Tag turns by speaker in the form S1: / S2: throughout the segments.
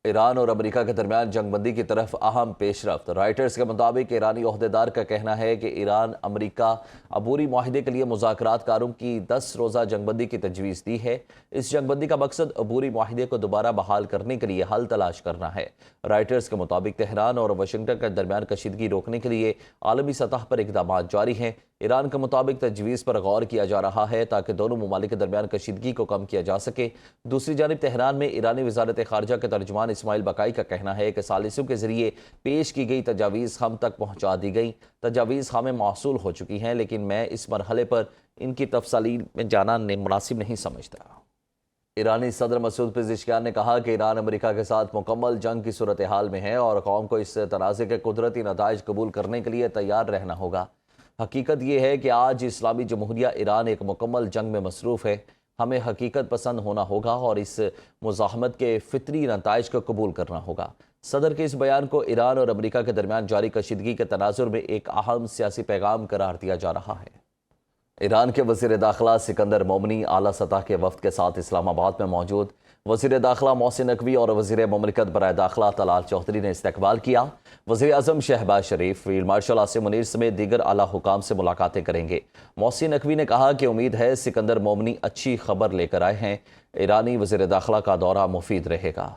S1: ایران اور امریکہ کے درمیان جنگ بندی کی طرف اہم پیش رفت۔ رائٹرز کے مطابق ایرانی عہدیدار کا کہنا ہے کہ ایران امریکہ عبوری معاہدے کے لیے مذاکرات کاروں کی 10 روزہ جنگ بندی کی تجویز دی ہے۔ اس جنگ بندی کا مقصد عبوری معاہدے کو دوبارہ بحال کرنے کے لیے حل تلاش کرنا ہے۔ رائٹرز کے مطابق تہران اور واشنگٹن کے درمیان کشیدگی روکنے کے لیے عالمی سطح پر اقدامات جاری ہیں۔ ایران کے مطابق تجویز پر غور کیا جا رہا ہے تاکہ دونوں ممالک کے درمیان کشیدگی کو کم کیا جا سکے۔ دوسری جانب تہران میں ایرانی وزارت خارجہ کے ترجمان اسماعیل بقائی کا کہنا ہے کہ ثالثیوں کے ذریعے پیش کی گئی تجاویز ہم تک پہنچا دی گئی۔ تجاویز ہمیں موصول ہو چکی ہیں، لیکن میں اس مرحلے پر ان کی تفصیل میں جانا مناسب نہیں سمجھتا۔ ایرانی صدر مسعود پزشکیان نے کہا کہ ایران امریکہ کے ساتھ مکمل جنگ کی صورتحال میں ہے اور قوم کو اس تنازع کے قدرتی نتائج قبول کرنے کے لیے تیار رہنا ہوگا۔ حقیقت یہ ہے کہ آج اسلامی جمہوریہ ایران ایک مکمل جنگ میں مصروف ہے۔ ہمیں حقیقت پسند ہونا ہوگا اور اس مزاحمت کے فطری نتائج کو قبول کرنا ہوگا۔ صدر کے اس بیان کو ایران اور امریکہ کے درمیان جاری کشیدگی کے تناظر میں ایک اہم سیاسی پیغام قرار دیا جا رہا ہے۔ ایران کے وزیر داخلہ سکندر مومنی اعلیٰ سطح کے وفد کے ساتھ اسلام آباد میں موجود۔ وزیر داخلہ محسن نقوی اور وزیر مملکت برائے داخلہ طلال چودھری نے استقبال کیا۔ وزیر اعظم شہباز شریف، فیلڈ مارشل عاصم منیر سمیت دیگر اعلیٰ حکام سے ملاقاتیں کریں گے۔ محسن نقوی نے کہا کہ امید ہے سکندر مومنی اچھی خبر لے کر آئے ہیں۔ ایرانی وزیر داخلہ کا دورہ مفید رہے گا۔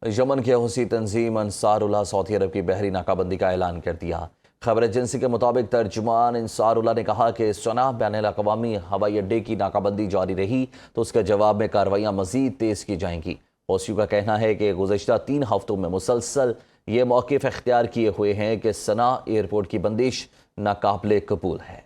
S1: یمن کے حوثی تنظیم انصار اللہ سعودی عرب کی بحری ناکہ بندی کا اعلان کر دیا۔ خبر ایجنسی کے مطابق ترجمان انصار اللہ نے کہا کہ صنعاء بین الاقوامی ہوائی اڈے کی ناکہ بندی جاری رہی تو اس کے جواب میں کارروائیاں مزید تیز کی جائیں گی۔ حوثیوں کا کہنا ہے کہ گزشتہ 3 ہفتوں میں مسلسل یہ موقف اختیار کیے ہوئے ہیں کہ صنعاء ایئرپورٹ کی بندش ناقابل قبول ہے۔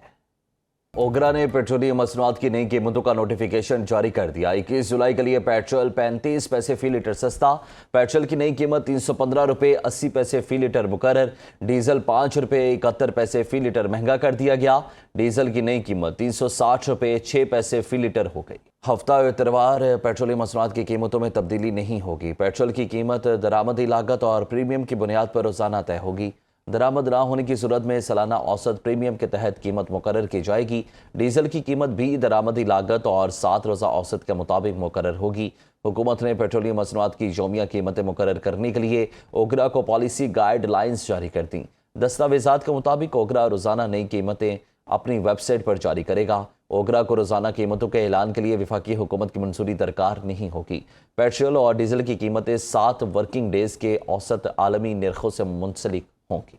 S1: اوگرا نے پیٹرولیم مصنوعات کی نئی قیمتوں کا نوٹیفیکیشن جاری کر دیا۔ 21 جولائی کے لیے پیٹرول 35 پیسے فی لیٹر سستا، پیٹرول کی نئی قیمت 315 روپے 80 پیسے فی لیٹر مقرر، ڈیزل 5 روپے 71 پیسے فی لیٹر مہنگا کر دیا گیا۔ ڈیزل کی نئی قیمت 360 روپے 6 پیسے فی لیٹر ہو گئی۔ ہفتہ اتوار پیٹرولیم مصنوعات کی قیمتوں میں تبدیلی نہیں ہوگی۔ پیٹرول کی قیمت درآمدی لاگت اور پریمیم کی بنیاد پر روزانہ طے ہوگی۔ درآمد نہ ہونے کی صورت میں سالانہ اوسط پریمیم کے تحت قیمت مقرر کی جائے گی۔ ڈیزل کی قیمت بھی درآمدی لاگت اور 7 روزہ اوسط کے مطابق مقرر ہوگی۔ حکومت نے پیٹرولیم مصنوعات کی یومیہ قیمتیں مقرر کرنے کے لیے اوگرا کو پالیسی گائیڈ لائنز جاری کر دیں۔ دستاویزات کے مطابق اوگرا روزانہ نئی قیمتیں اپنی ویب سائٹ پر جاری کرے گا۔ اوگرا کو روزانہ قیمتوں کے اعلان کے لیے وفاقی حکومت کی منظوری درکار نہیں ہوگی۔ پیٹرول اور ڈیزل کی قیمتیں 7 ورکنگ ڈیز کے اوسط عالمی نرخوں سے منسلک ہوں گی۔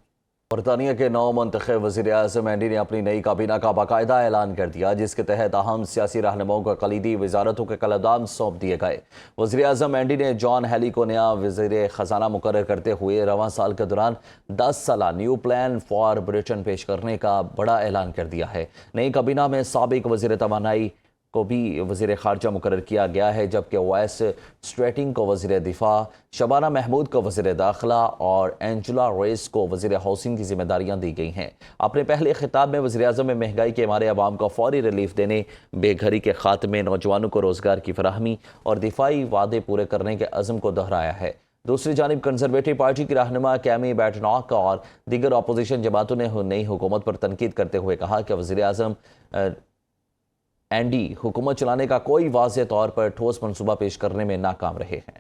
S1: برطانیہ کے نو منتخب وزیر اعظم اینڈی نے اپنی نئی کابینہ کا باقاعدہ اعلان کر دیا، جس کے تحت اہم سیاسی رہنماؤں کو کلیدی وزارتوں کے قلمدان سونپ دیے گئے۔ وزیر اعظم اینڈی نے جان ہیلی کو نیا وزیر خزانہ مقرر کرتے ہوئے رواں سال کے دوران 10 سالہ نیو پلان فار برٹن پیش کرنے کا بڑا اعلان کر دیا ہے۔ نئی کابینہ میں سابق وزیر توانائی کو بھی وزیر خارجہ مقرر کیا گیا ہے، جبکہ وائس اسٹریٹنگ کو وزیر دفاع، شبانہ محمود کو وزیر داخلہ اور اینجلا ریس کو وزیر ہاؤسنگ کی ذمہ داریاں دی گئی ہیں۔ اپنے پہلے خطاب میں وزیر اعظم نے مہنگائی کے مارے عوام کو فوری ریلیف دینے، بے گھری کے خاتمے، نوجوانوں کو روزگار کی فراہمی اور دفاعی وعدے پورے کرنے کے عزم کو دہرایا ہے۔ دوسری جانب کنزرویٹو پارٹی کی رہنما کیمی بیٹناک اور دیگر اپوزیشن جماعتوں نے نئی حکومت پر تنقید کرتے ہوئے کہا کہ وزیر اعظم اینڈی حکومت چلانے کا کوئی واضح طور پر ٹھوس منصوبہ پیش کرنے میں ناکام رہے ہیں۔